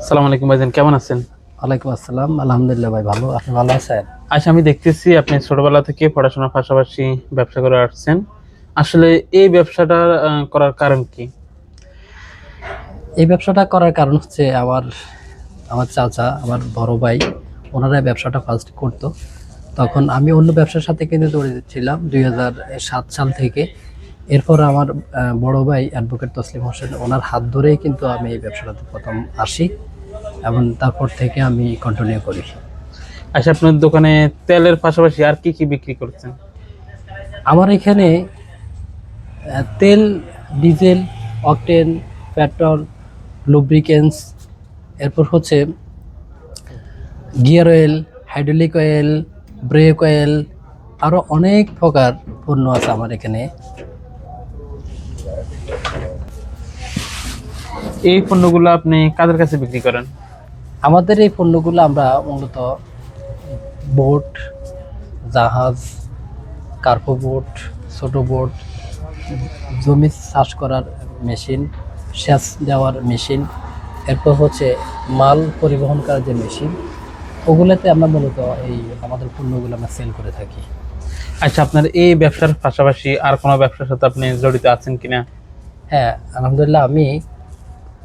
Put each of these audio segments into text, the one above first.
সালাম আলাইকুম ভাইজান, কেমন আছেন? ওয়ালাইকুম আসসালাম। আলহামদুলিল্লাহ ভাই, ভালো। আপনি ভালো আছেন? আচ্ছা, আমি দেখতেছি আপনি ছোটবেলা থেকে পড়াশোনার পাশাপাশি ব্যবসা করে আসছেন। আসলে এই ব্যবসাটা করার কারণ কি? এই ব্যবসাটা করার কারণ হচ্ছে আমার আমার চাচা, আমার বড় ভাই, ওনারা ব্যবসাটা ফার্স্ট করতো। তখন আমি অন্য ব্যবসার সাথে কিন্তু জড়িত ছিলাম 2007 সাল থেকে। এরপর আমার বড় ভাই অ্যাডভোকেট তসলিম হোসেন, ওনার হাত ধরেই কিন্তু আমি এই ব্যবসাটাতে প্রথম আসি এবং তারপর থেকে আমি কন্টিনিউ করি। আচ্ছা, আপনার দোকানে তেলের পাশাপাশি আর কি কি বিক্রি করছেন? আমার এখানে তেল, ডিজেল, অকটেন, পেট্রোল, লুব্রিকেন্টস, এরপর হচ্ছে gear oil, hydraulic oil, break oil, আরও অনেক প্রকার পণ্য আছে আমার এখানে। এই পণ্যগুলো আপনি কাদের কাছে বিক্রি করেন? আমাদের এই পণ্যগুলো আমরা মূলত বোট, জাহাজ, কার্গো বোট, ছোট বোট, জমি চাষ করার মেশিন, সেচ দেওয়ার মেশিন, এরপর হচ্ছে মাল পরিবহন করার যে মেশিন, ওগুলোতে আমরা মূলত এই আমাদের পণ্যগুলো আমরা সেল করে থাকি। আচ্ছা, আপনার এই ব্যবসার পাশাপাশি আর কোনো ব্যবসার সাথে আপনি জড়িত আছেন কিনা? হ্যাঁ, আলহামদুলিল্লাহ, আমি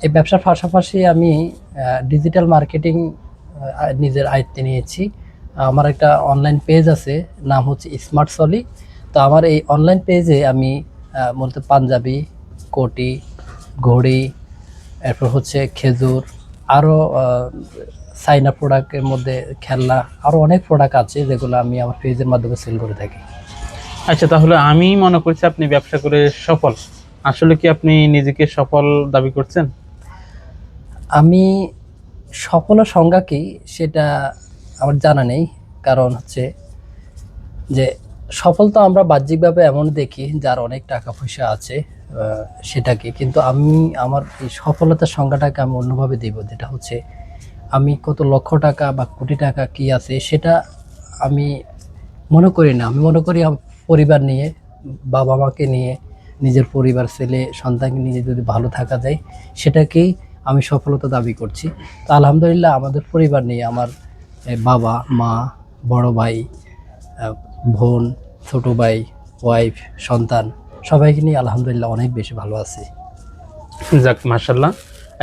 এই ব্যবসার পাশাপাশি আমি ডিজিটাল মার্কেটিং নিজের আয়ত্তে নিয়েছি। আমার একটা অনলাইন পেজ আছে, নাম হচ্ছে স্মার্ট সলি। তো আমার এই অনলাইন পেজে আমি মূলত পাঞ্জাবি, কোটি, ঘড়ি, এরপর হচ্ছে খেজুর, আরও চাইনা প্রোডাক্টের মধ্যে খেলনা, আরও অনেক প্রোডাক্ট আছে যেগুলো আমি আমার পেজের মাধ্যমে সেল করে থাকি। আচ্ছা, তাহলে আমি মনে করছি আপনি ব্যবসা করে সফল। আসলে কি আপনি নিজেকে সফল দাবি করছেন? আমি সফল সংজ্ঞা কি সেটা আমার জানা নেই। কারণ হচ্ছে যে সফল তো আমরা বাহ্যিকভাবে এমন দেখি যার অনেক টাকা পয়সা আছে, সেটাকে। কিন্তু আমি আমার এই সফলতার সংজ্ঞাটাকে আমি অন্যভাবে দেব, যেটা হচ্ছে আমি কত লক্ষ টাকা বা কোটি টাকা কি আছে সেটা আমি মনে করি না। আমি মনে করি পরিবার নিয়ে, বাবা মাকে নিয়ে, নিজের পরিবার, ছেলে সন্তানকে নিয়ে যদি ভালো থাকা যায়, সেটাকেই আমি সফলতা দাবি করছি। তো আলহামদুলিল্লাহ, আমাদের পরিবার নিয়ে আমার বাবা মা, বড় ভাই, বোন, ছোট ভাই, ওয়াইফ, সন্তান, সবাইকে নিয়ে আলহামদুলিল্লাহ অনেক বেশি ভালো আছি। যাক, মাশাল্লাহ।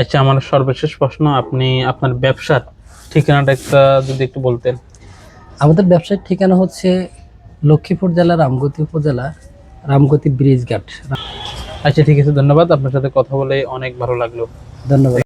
আচ্ছা, আমার সর্বশেষ প্রশ্ন, আপনি আপনার ব্যবসার ঠিকানাটা যদি একটু বলতেন। আমাদের ব্যবসার ঠিকানা হচ্ছে লক্ষ্মীপুর জেলা, রামগতি উপজেলা, রামগতি ব্রিজ ঘাট। আচ্ছা, ঠিক আছে, ধন্যবাদ। আপনার সাথে কথা বলে অনেক ভালো লাগলো। ধন্যবাদ।